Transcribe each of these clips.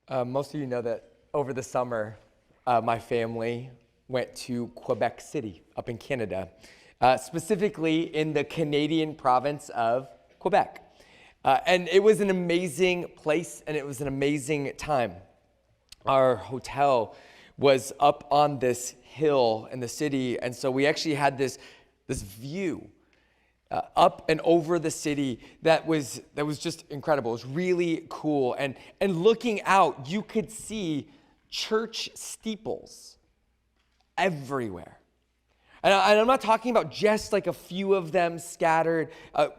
Most of you know that over the summer, my family went to Quebec City up in Canada, specifically in the Canadian province of Quebec. And it was an amazing place, and it was an amazing time. Our hotel was up on this hill in the city, and so we actually had this view up and over the city that was just incredible. It was really cool. And looking out, you could see church steeples everywhere. And I'm not talking about just like a few of them scattered.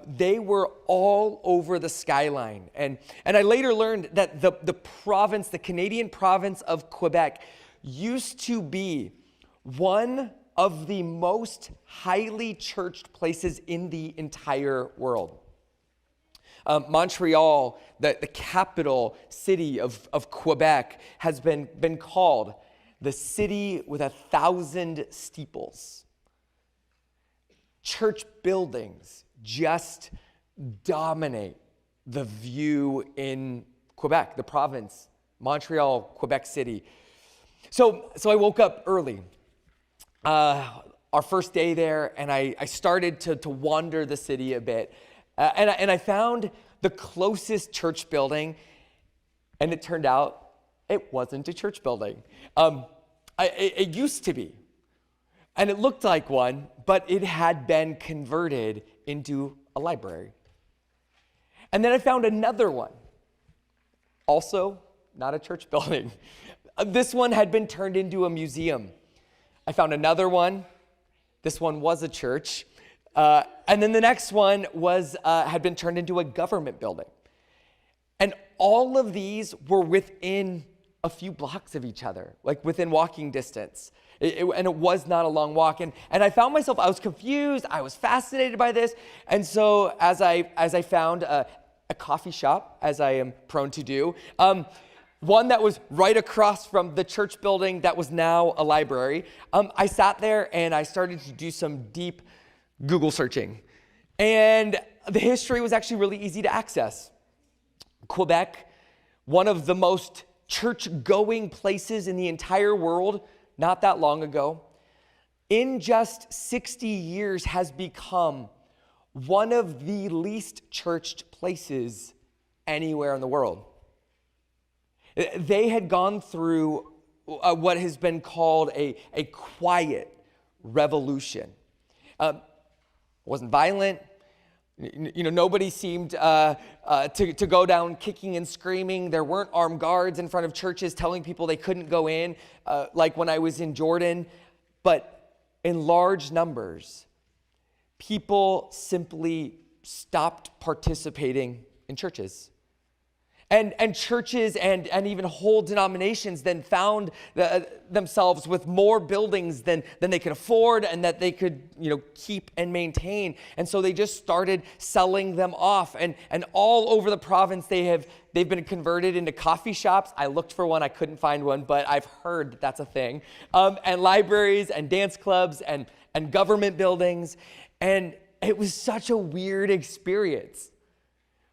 They were all over the skyline. And I later learned that the Canadian province of Quebec used to be one of the most highly churched places in the entire world. Montreal, the capital city of Quebec, has been called the city with 1,000 steeples. Church buildings just dominate the view in Quebec, the province, Montreal, Quebec City. So I woke up early. Our first day there, and I started to wander the city a bit, and I found the closest church building, and it turned out it wasn't a church building. It used to be, and it looked like one, but it had been converted into a library. And then I found another one, also not a church building. This one had been turned into a museum. I found another one. This one was a church. And then the next one had been turned into a government building. And all of these were within a few blocks of each other, like within walking distance. And it was not a long walk. And I found myself, I was confused. I was fascinated by this. And so as I found a coffee shop, as I am prone to do, one that was right across from the church building that was now a library. I sat there and I started to do some deep Google searching. And the history was actually really easy to access. Quebec, one of the most church-going places in the entire world, not that long ago, in just 60 years has become one of the least churched places anywhere in the world. They had gone through what has been called a quiet revolution. It wasn't violent. Nobody seemed to go down kicking and screaming. There weren't armed guards in front of churches telling people they couldn't go in, like when I was in Jordan. But in large numbers, people simply stopped participating in churches. And churches and even whole denominations then found themselves with more buildings than they could afford and that they could keep and maintain. And so they just started selling them off. And all over the province they've been converted into coffee shops. I looked for one, I couldn't find one, but I've heard that that's a thing. And libraries and dance clubs and government buildings. And it was such a weird experience.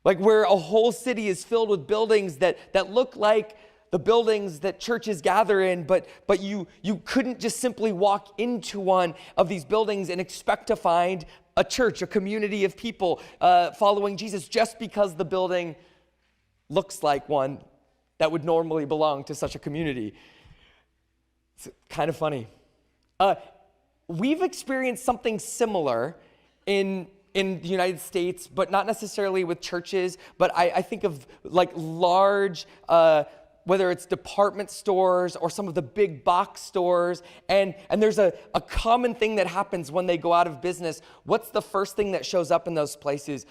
Like where a whole city is filled with buildings that look like the buildings that churches gather in, but you couldn't just simply walk into one of these buildings and expect to find a church, a community of people following Jesus, just because the building looks like one that would normally belong to such a community. It's kind of funny. We've experienced something similar in the United States, but not necessarily with churches, but I think of like large, whether it's department stores or some of the big box stores, and there's a common thing that happens when they go out of business. What's the first thing that shows up in those places?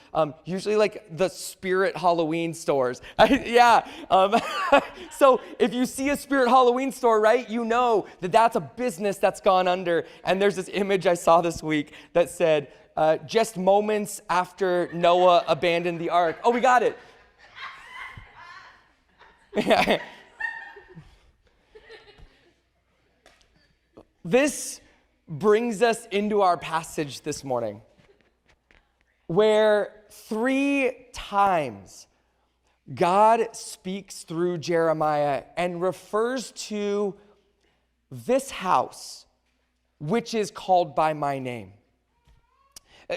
Usually like the Spirit Halloween stores. Yeah. So if you see a Spirit Halloween store, right, you know that that's a business that's gone under. And there's this image I saw this week that said, just moments after Noah abandoned the ark. Oh, we got it. This brings us into our passage this morning, where 3 times God speaks through Jeremiah and refers to this house, which is called by my name.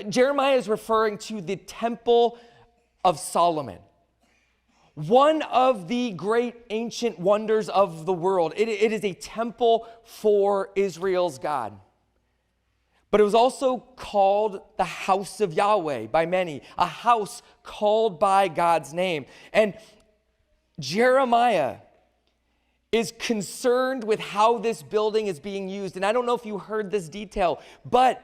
Jeremiah is referring to the Temple of Solomon, one of the great ancient wonders of the world. It is a temple for Israel's God. But it was also called the house of Yahweh by many, a house called by God's name. And Jeremiah is concerned with how this building is being used. And I don't know if you heard this detail, but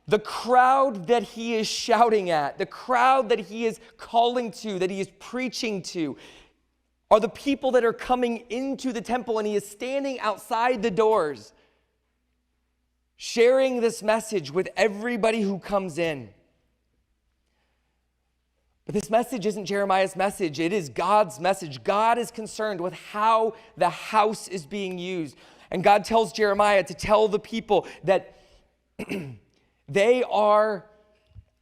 the crowd that he is shouting at, the crowd that he is calling to, that he is preaching to, are the people that are coming into the temple, and he is standing outside the doors, sharing this message with everybody who comes in. But this message isn't Jeremiah's message, it is God's message. God is concerned with how the house is being used. And God tells Jeremiah to tell the people that they are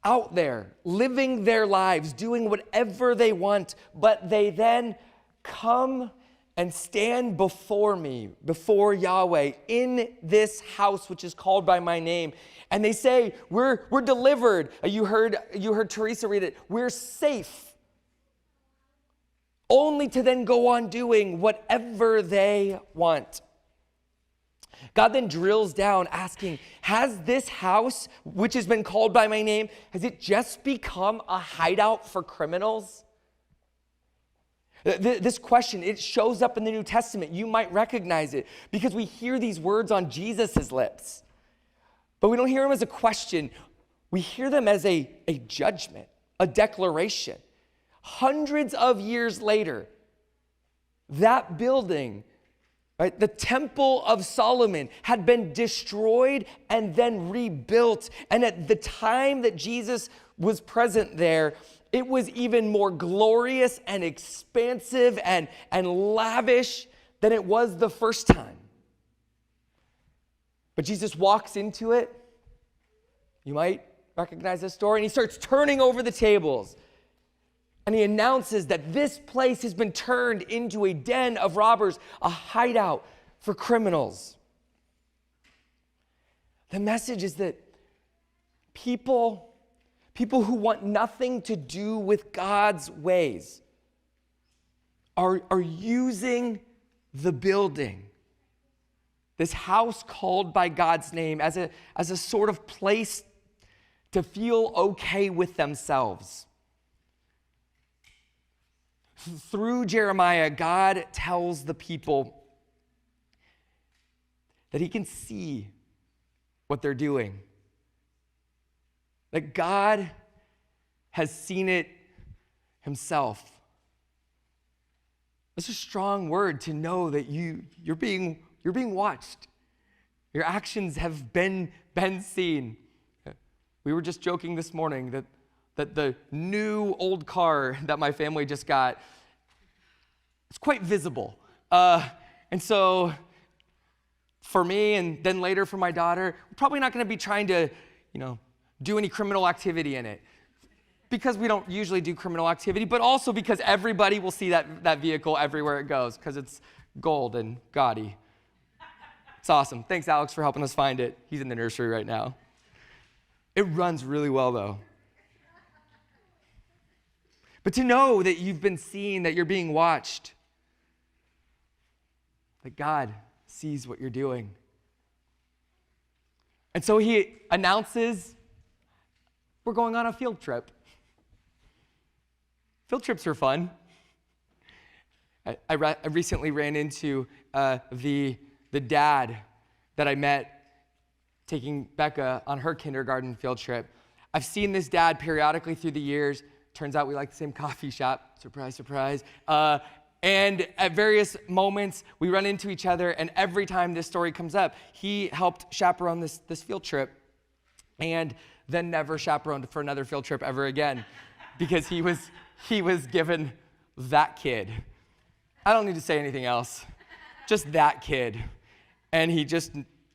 out there living their lives, doing whatever they want, but they then come and stand before me, before Yahweh, in this house which is called by my name. And they say, we're delivered. You heard Teresa read it. We're safe. Only to then go on doing whatever they want. God then drills down asking, has this house, which has been called by my name, has it just become a hideout for criminals? This question, it shows up in the New Testament. You might recognize it because we hear these words on Jesus' lips. But we don't hear them as a question. We hear them as a judgment, a declaration. Hundreds of years later, that building, right, the Temple of Solomon, had been destroyed and then rebuilt. And at the time that Jesus was present there, it was even more glorious and expansive and lavish than it was the first time. But Jesus walks into it. You might recognize this story. And he starts turning over the tables. And he announces that this place has been turned into a den of robbers, a hideout for criminals. The message is that people who want nothing to do with God's ways are using the building, this house called by God's name, as a sort of place to feel okay with themselves. Through Jeremiah, God tells the people that he can see what they're doing. That God has seen it himself. It's a strong word to know that you're being watched. Your actions have been seen. We were just joking this morning that the new old car that my family just got, it's quite visible. And so for me and then later for my daughter, we're probably not going to be trying to, do any criminal activity in it, because we don't usually do criminal activity, but also because everybody will see that vehicle everywhere it goes, because it's gold and gaudy. It's awesome. Thanks, Alex, for helping us find it. He's in the nursery right now. It runs really well, though. But to know that you've been seen, that you're being watched, that God sees what you're doing. And so he announces, we're going on a field trip. Field trips are fun. I recently ran into the dad that I met taking Becca on her kindergarten field trip. I've seen this dad periodically through the years. Turns out we like the same coffee shop. Surprise, surprise. And at various moments, we run into each other, and every time this story comes up, he helped chaperone this field trip and then never chaperoned for another field trip ever again because he was given that kid. I don't need to say anything else. Just that kid. And he just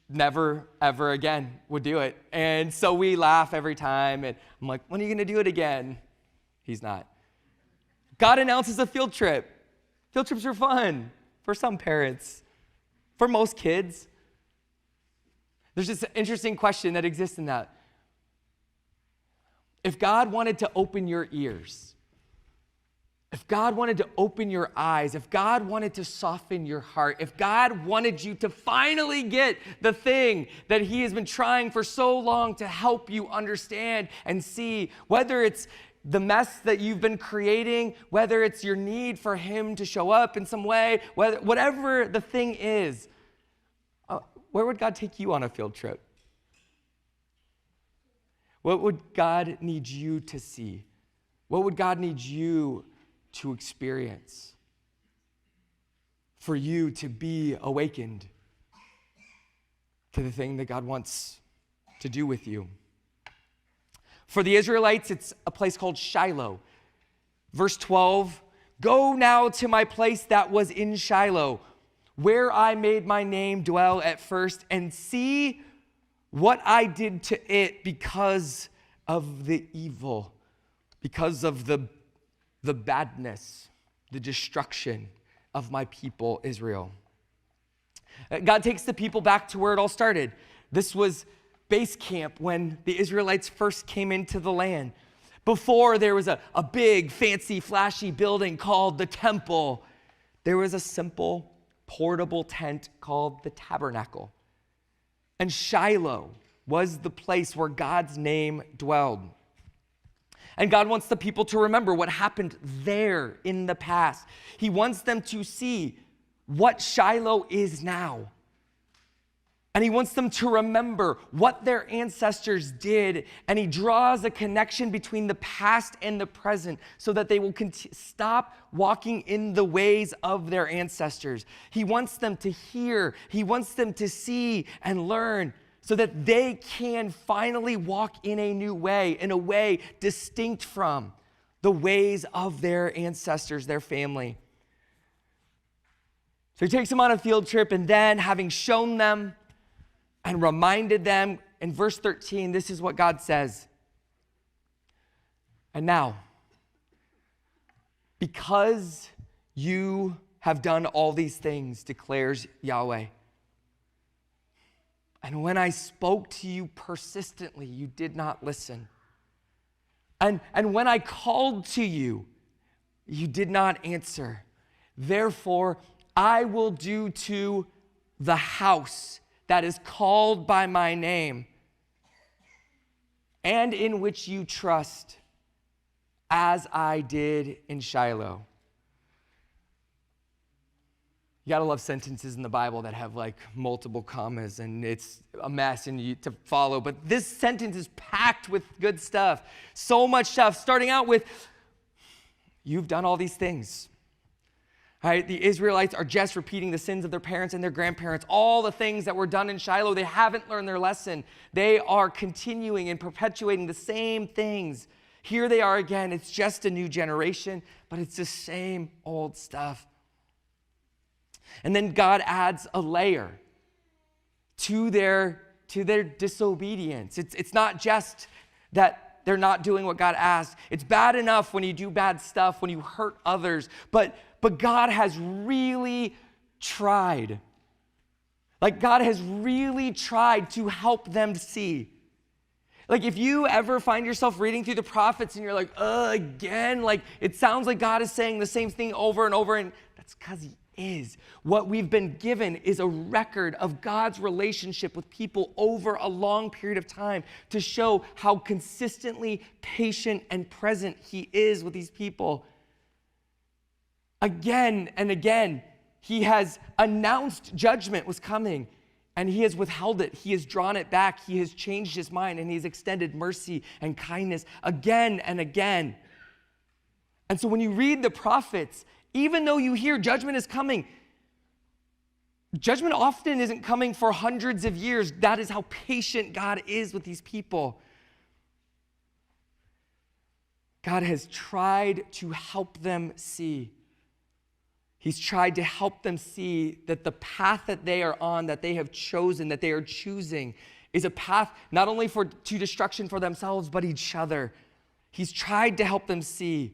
never, ever again would do it. And so we laugh every time, and I'm like, when are you going to do it again? He's not. God announces a field trip. Field trips are fun for some parents, for most kids. There's this interesting question that exists in that. If God wanted to open your ears, if God wanted to open your eyes, if God wanted to soften your heart, if God wanted you to finally get the thing that he has been trying for so long to help you understand and see, whether it's the mess that you've been creating, whether it's your need for him to show up in some way, whatever the thing is, where would God take you on a field trip? What would God need you to see? What would God need you to experience? For you to be awakened to the thing that God wants to do with you. For the Israelites, it's a place called Shiloh. Verse 12, go now to my place that was in Shiloh, where I made my name dwell at first, and see what I did to it because of the evil, because of the badness, the destruction of my people, Israel. God takes the people back to where it all started. This was base camp when the Israelites first came into the land. Before there was a big, fancy, flashy building called the temple, there was a simple, portable tent called the tabernacle. And Shiloh was the place where God's name dwelled. And God wants the people to remember what happened there in the past. He wants them to see what Shiloh is now. And he wants them to remember what their ancestors did. And he draws a connection between the past and the present so that they will stop walking in the ways of their ancestors. He wants them to hear. He wants them to see and learn so that they can finally walk in a new way, in a way distinct from the ways of their ancestors, their family. So he takes them on a field trip, and then having shown them and reminded them, in verse 13, this is what God says. And now, because you have done all these things, declares Yahweh, and when I spoke to you persistently, you did not listen. And when I called to you, you did not answer. Therefore, I will do to the house that is called by my name and in which you trust, as I did in Shiloh. You gotta love sentences in the Bible that have like multiple commas, and it's a mess and to follow. But this sentence is packed with good stuff. So much stuff, starting out with, you've done all these things. Right? The Israelites are just repeating the sins of their parents and their grandparents. All the things that were done in Shiloh, they haven't learned their lesson. They are continuing and perpetuating the same things. Here they are again. It's just a new generation, but it's the same old stuff. And then God adds a layer to their disobedience. It's not just that they're not doing what God asked. It's bad enough when you do bad stuff, when you hurt others, but God has really tried. Like, God has really tried to help them see. Like, if you ever find yourself reading through the prophets and you're like, again, like, it sounds like God is saying the same thing over and over, and that's because he is. What we've been given is a record of God's relationship with people over a long period of time to show how consistently patient and present he is with these people. Again and again, he has announced judgment was coming, and he has withheld it. He has drawn it back. He has changed his mind, and he's extended mercy and kindness again and again. And so when you read the prophets, even though you hear judgment is coming, judgment often isn't coming for hundreds of years. That is how patient God is with these people. God has tried to help them see. He's tried to help them see that the path that they are on, that they have chosen, that they are choosing, is a path not only to destruction for themselves, but each other. He's tried to help them see.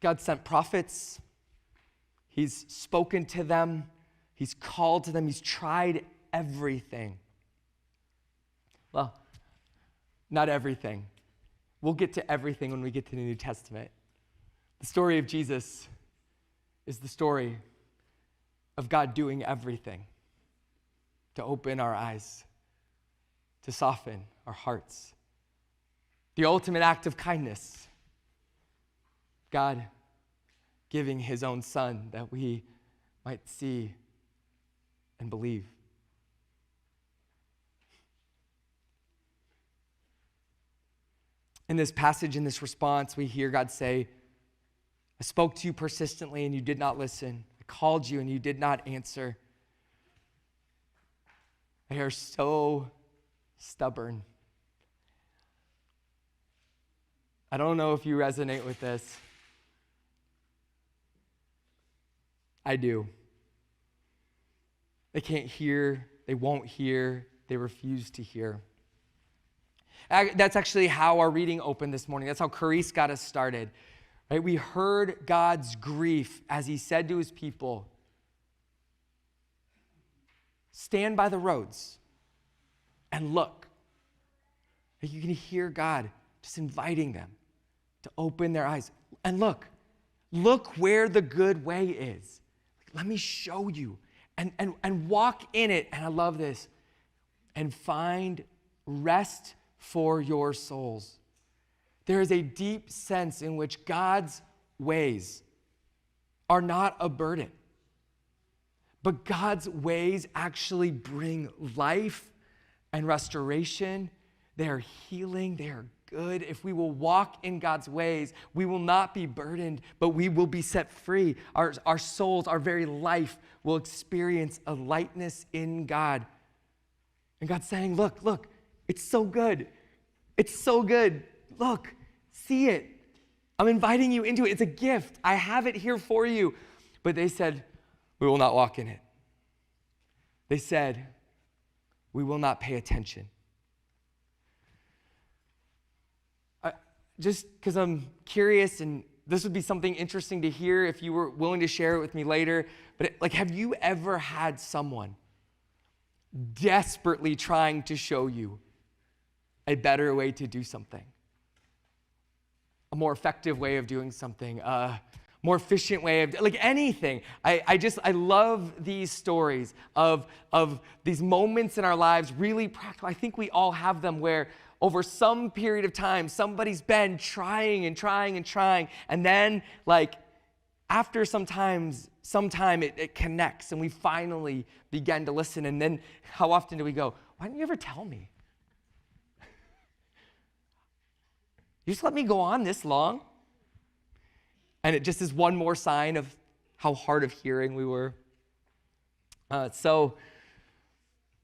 God sent prophets. He's spoken to them. He's called to them. He's tried everything. Well, not everything. We'll get to everything when we get to the New Testament. The story of Jesus is the story of God doing everything to open our eyes, to soften our hearts. The ultimate act of kindness, God giving his own Son that we might see and believe. In this passage, in this response, we hear God say, I spoke to you persistently and you did not listen. I called you and you did not answer. They are so stubborn. I don't know if you resonate with this. I do. They can't hear, they won't hear, they refuse to hear. That's actually how our reading opened this morning. That's how Curtis got us started. Right? We heard God's grief as he said to his people, stand by the roads and look. You can hear God just inviting them to open their eyes. And look where the good way is. Let me show you and walk in it. And I love this. And find rest for your souls. There is a deep sense in which God's ways are not a burden, but God's ways actually bring life and restoration. They are healing. They are good. If we will walk in God's ways, we will not be burdened, but we will be set free. Our souls, our very life will experience a lightness in God. And God's saying, look, it's so good. It's so good. Look, see it. I'm inviting you into it. It's a gift. I have it here for you. But they said, we will not walk in it. They said, we will not pay attention. Just because I'm curious, and this would be something interesting to hear if you were willing to share it with me later, but have you ever had someone desperately trying to show you a better way to do something, a more effective way of doing something, a more efficient way of anything? I love these stories of these moments in our lives, really practical. I think we all have them where over some period of time, somebody's been trying, and then after some time it connects, and we finally begin to listen. And then how often do we go, why didn't you ever tell me? You just let me go on this long? And it just is one more sign of how hard of hearing we were. So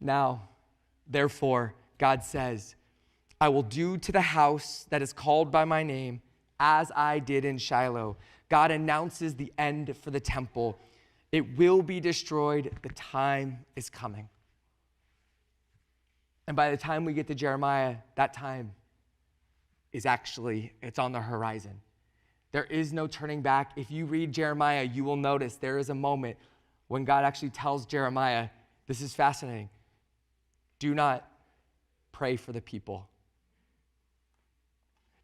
now, therefore, God says, I will do to the house that is called by my name as I did in Shiloh. God announces the end for the temple. It will be destroyed. The time is coming. And by the time we get to Jeremiah, that time is it's on the horizon. There is no turning back. If you read Jeremiah, you will notice there is a moment when God actually tells Jeremiah, this is fascinating, do not pray for the people.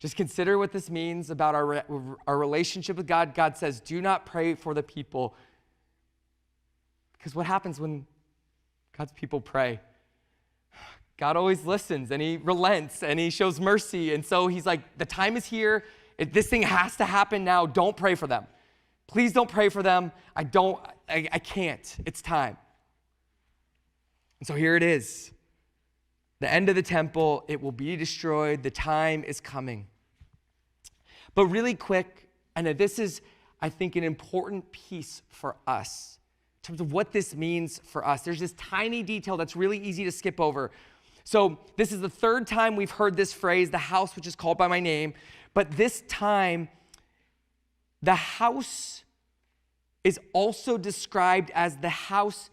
Just consider what this means about our relationship with God. God says, do not pray for the people. Because what happens when God's people pray? God always listens, and he relents, and he shows mercy. And so he's like, the time is here. This thing has to happen now. Don't pray for them. Please don't pray for them. I can't. It's time. And so here it is. The end of the temple, it will be destroyed. The time is coming. But really quick, and this is, I think, an important piece for us in terms of what this means for us. There's this tiny detail that's really easy to skip over. So this is the third time we've heard this phrase, the house which is called by my name. But this time, the house is also described as the house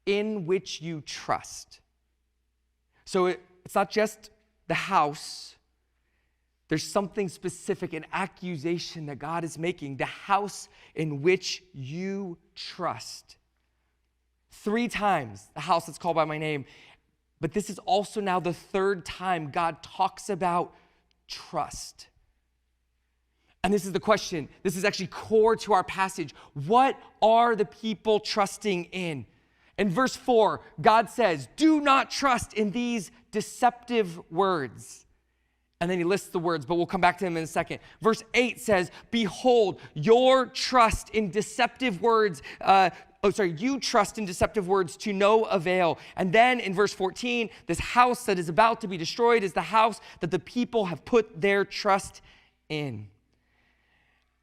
in which you trust. So it's not just the house, There's something specific, an accusation that God is making. The house in which you trust. 3 times, the house that's called by my name. But this is also now the 3rd time God talks about trust. And this is the question. This is actually core to our passage. What are the people trusting in? In verse 4, God says, do not trust in these deceptive words. And then he lists the words, but we'll come back to them in a second. Verse 8 says, behold, your trust in deceptive words, you trust in deceptive words to no avail. And then in verse 14, this house that is about to be destroyed is the house that the people have put their trust in.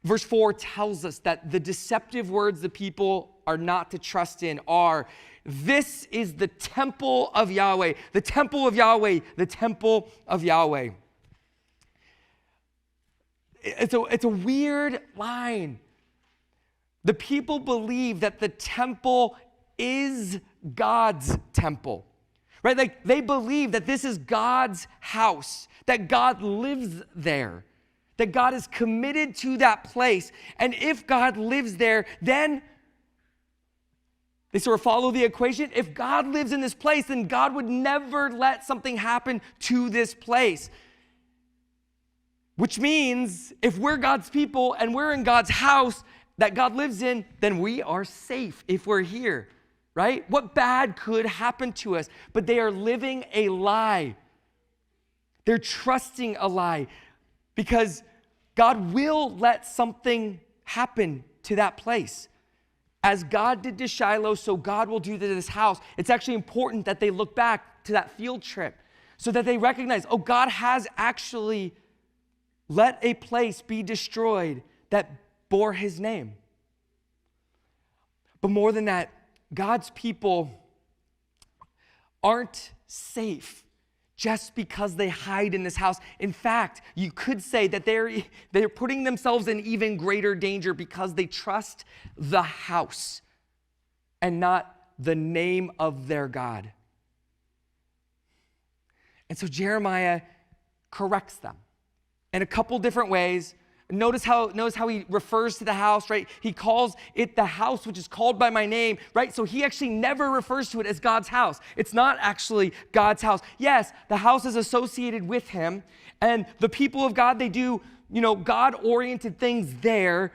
Verse 4 tells us that the deceptive words the people are not to trust in are, this is the temple of Yahweh, the temple of Yahweh, the temple of Yahweh. It's a weird line. The people believe that the temple is God's temple, right? Like they believe that this is God's house, that God lives there, that God is committed to that place. And if God lives there, then they sort of follow the equation. If God lives in this place, then God would never let something happen to this place. Which means if we're God's people and we're in God's house that God lives in, then we are safe if we're here, right? What bad could happen to us? But they are living a lie. They're trusting a lie because God will let something happen to that place. As God did to Shiloh, so God will do to this house. It's actually important that they look back to that field trip so that they recognize, oh, God has actually let a place be destroyed that bore his name. But more than that, God's people aren't safe just because they hide in this house. In fact, you could say that they're putting themselves in even greater danger because they trust the house and not the name of their God. And so Jeremiah corrects them in a couple different ways. Notice how he refers to the house, right? He calls it the house which is called by my name, right? So he actually never refers to it as God's house. It's not actually God's house. Yes, the house is associated with him, and the people of God, they do, God-oriented things there.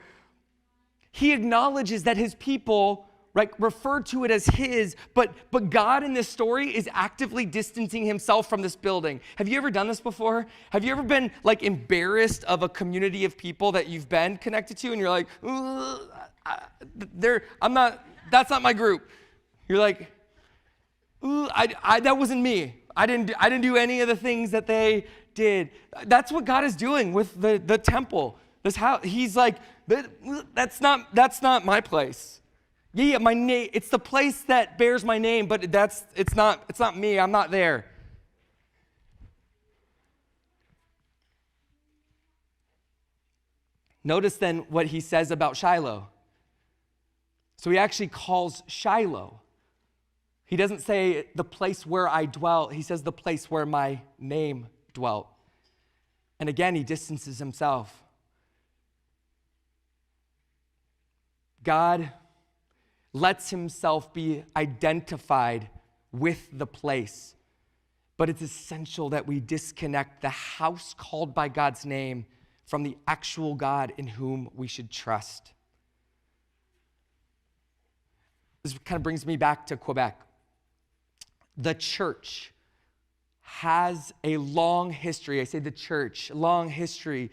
He acknowledges that his people, right, refer to it as his, but God in this story is actively distancing himself from this building. Have you ever done this before? Have you ever been like embarrassed of a community of people that you've been connected to and you're like, that's not my group. You're like, that wasn't me. I didn't do any of the things that they did. That's what God is doing with the temple. This house, he's like, that's not my place. Yeah, my name, it's the place that bears my name, but it's not me. I'm not there. Notice then what he says about Shiloh. So he actually calls Shiloh. He doesn't say the place where I dwell. He says the place where my name dwelt. And again, he distances himself. God lets himself be identified with the place. But it's essential that we disconnect the house called by God's name from the actual God in whom we should trust. This kind of brings me back to Quebec. The church has a long history, I say the church, long history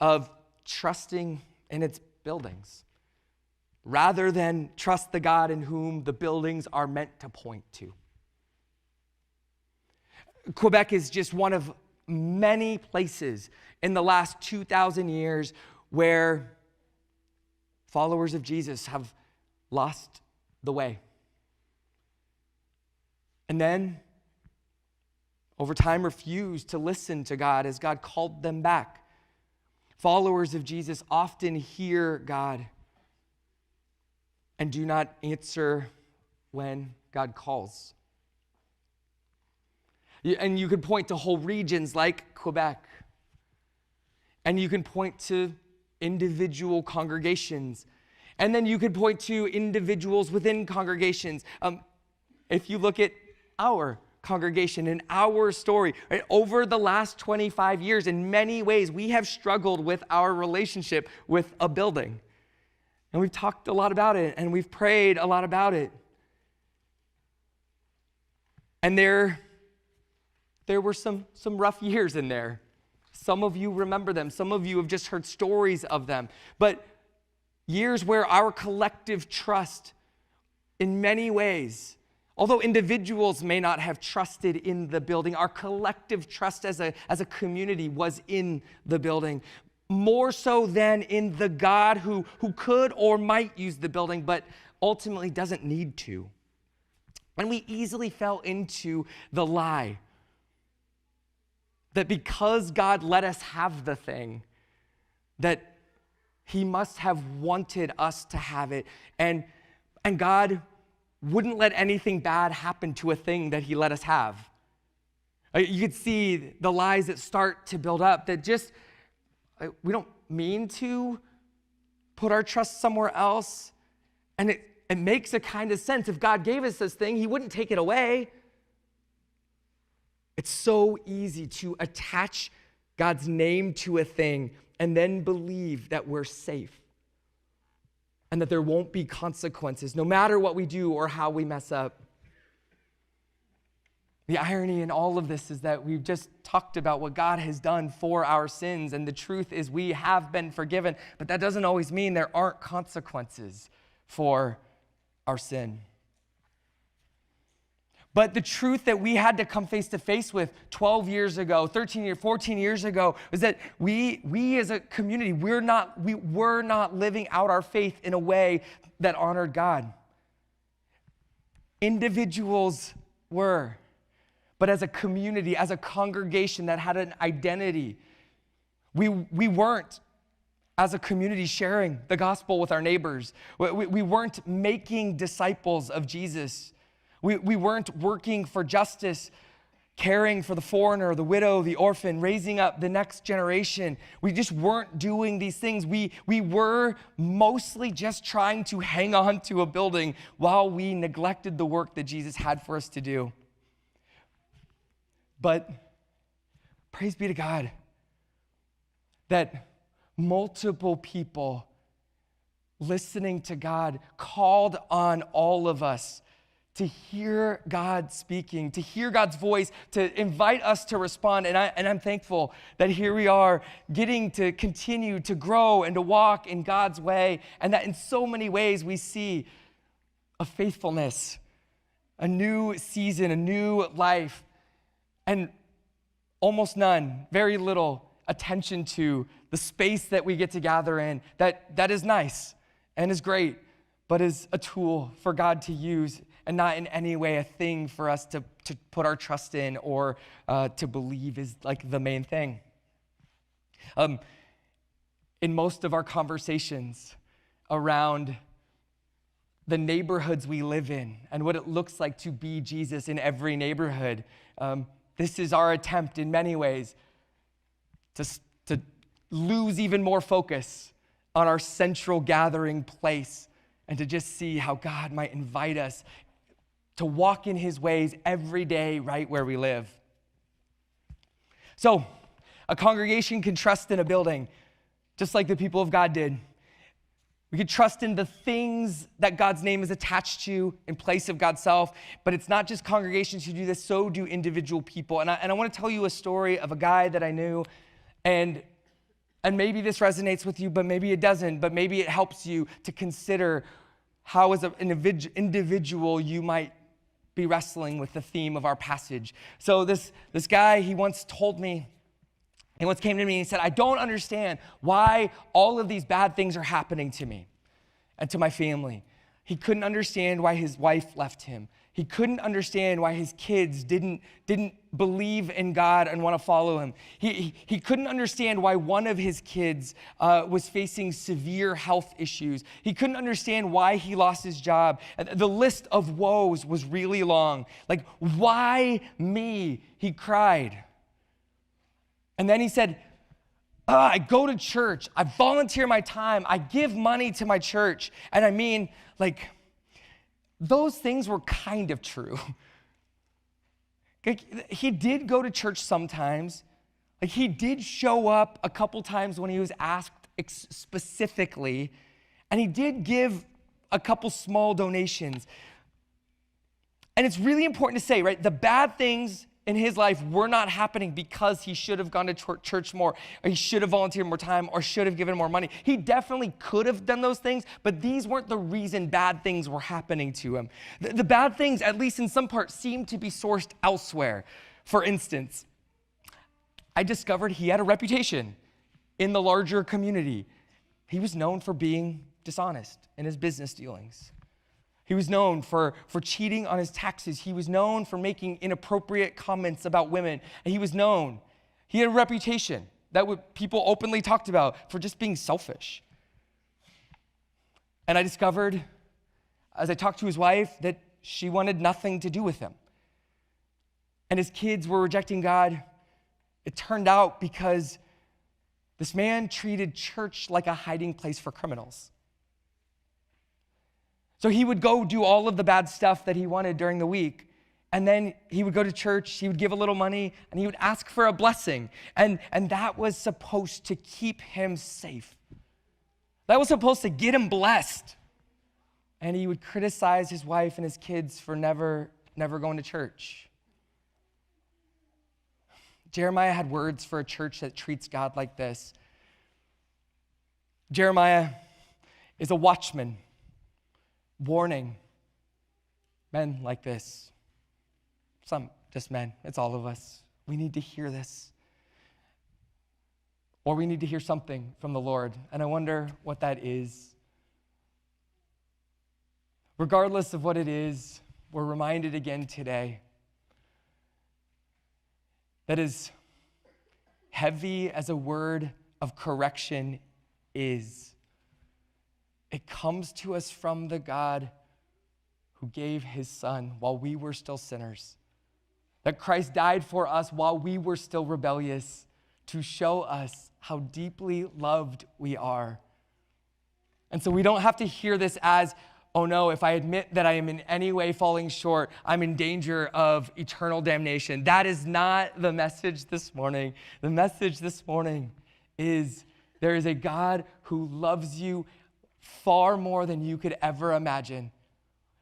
of trusting in its buildings, rather than trust the God in whom the buildings are meant to point to. Quebec is just one of many places in the last 2,000 years where followers of Jesus have lost the way. And then, over time, refused to listen to God as God called them back. Followers of Jesus often hear God and do not answer when God calls. And you could point to whole regions like Quebec And you can point to individual congregations. And then you could point to individuals within congregations. If you look at our congregation and our story, right, over the last 25 years, in many ways, we have struggled with our relationship with a building. And we've talked a lot about it, and we've prayed a lot about it. And there were some rough years in there. Some of you remember them. Some of you have just heard stories of them. But years where our collective trust, in many ways, although individuals may not have trusted in the building, our collective trust as a community was in the building, more so than in the God who could or might use the building, but ultimately doesn't need to. And we easily fell into the lie that because God let us have the thing, that he must have wanted us to have it. And God wouldn't let anything bad happen to a thing that he let us have. You could see the lies that start to build up, that just, we don't mean to put our trust somewhere else. And it makes a kind of sense. If God gave us this thing, he wouldn't take it away. It's so easy to attach God's name to a thing and then believe that we're safe and that there won't be consequences, no matter what we do or how we mess up. The irony in all of this is that we've just talked about what God has done for our sins, and the truth is we have been forgiven, but that doesn't always mean there aren't consequences for our sin. But the truth that we had to come face to face with 12 years ago, 13 years, 14 years ago, was that we as a community, we were not living out our faith in a way that honored God. Individuals were, but as a community, as a congregation that had an identity, we weren't as a community sharing the gospel with our neighbors. We weren't making disciples of Jesus. We weren't working for justice, caring for the foreigner, the widow, the orphan, raising up the next generation. We just weren't doing these things. We were mostly just trying to hang on to a building while we neglected the work that Jesus had for us to do. But praise be to God that multiple people listening to God called on all of us to hear God speaking, to hear God's voice, to invite us to respond. And I'm thankful that here we are getting to continue to grow and to walk in God's way, and that in so many ways we see a faithfulness, a new season, a new life, and almost none, very little attention to the space that we get to gather in. That is nice and is great, but is a tool for God to use and not in any way a thing for us to put our trust in or to believe is like the main thing. In most of our conversations around the neighborhoods we live in and what it looks like to be Jesus in every neighborhood, this is our attempt in many ways to lose even more focus on our central gathering place and to just see how God might invite us to walk in his ways every day right where we live. So, a congregation can trust in a building, just like the people of God did. We can trust in the things that God's name is attached to in place of God's self, but it's not just congregations who do this, so do individual people. And I want to tell you a story of a guy that I knew, and maybe this resonates with you, but maybe it doesn't, but maybe it helps you to consider how as an individual you might be wrestling with the theme of our passage. So this guy, he once came to me and he said, I don't understand why all of these bad things are happening to me and to my family. He couldn't understand why his wife left him. He couldn't understand why his kids didn't believe in God and want to follow him. He couldn't understand why one of his kids was facing severe health issues. He couldn't understand why he lost his job. The list of woes was really long. Like, why me? He cried. And then he said, I go to church, I volunteer my time, I give money to my church. And I mean, like, those things were kind of true. He did go to church sometimes. Like, he did show up a couple times when he was asked specifically, and he did give a couple small donations. And it's really important to say, right, the bad things in his life were not happening because he should have gone to church more, or he should have volunteered more time, or should have given more money. He definitely could have done those things, but these weren't the reason bad things were happening to him. The bad things, at least in some part, seem to be sourced elsewhere. For instance, I discovered he had a reputation in the larger community. He was known for being dishonest in his business dealings. He was known for cheating on his taxes. He was known for making inappropriate comments about women. And he had a reputation that people openly talked about for just being selfish. And I discovered, as I talked to his wife, that she wanted nothing to do with him. And his kids were rejecting God. It turned out because this man treated church like a hiding place for criminals. So he would go do all of the bad stuff that he wanted during the week, and then he would go to church, he would give a little money, and he would ask for a blessing. And that was supposed to keep him safe. That was supposed to get him blessed. And he would criticize his wife and his kids for never going to church. Jeremiah had words for a church that treats God like this. Jeremiah is a watchman, warning men like this. Some just men, it's all of us. We need to hear this. Or we need to hear something from the Lord. And I wonder what that is. Regardless of what it is, we're reminded again today that as heavy as a word of correction is, it comes to us from the God who gave his son while we were still sinners. That Christ died for us while we were still rebellious to show us how deeply loved we are. And so we don't have to hear this as, oh no, if I admit that I am in any way falling short, I'm in danger of eternal damnation. That is not the message this morning. The message this morning is there is a God who loves you far more than you could ever imagine,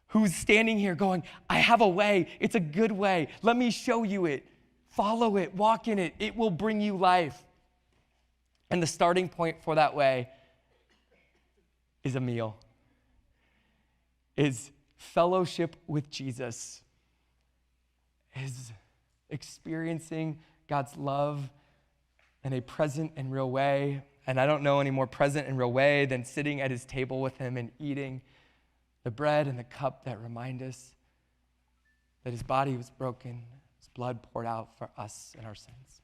who's standing here going, I have a way. It's a good way. Let me show you it. Follow it. Walk in it. It will bring you life. And the starting point for that way is a meal, is fellowship with Jesus, is experiencing God's love in a present and real way. And I don't know any more present and real way than sitting at his table with him and eating the bread and the cup that remind us that his body was broken, his blood poured out for us and our sins.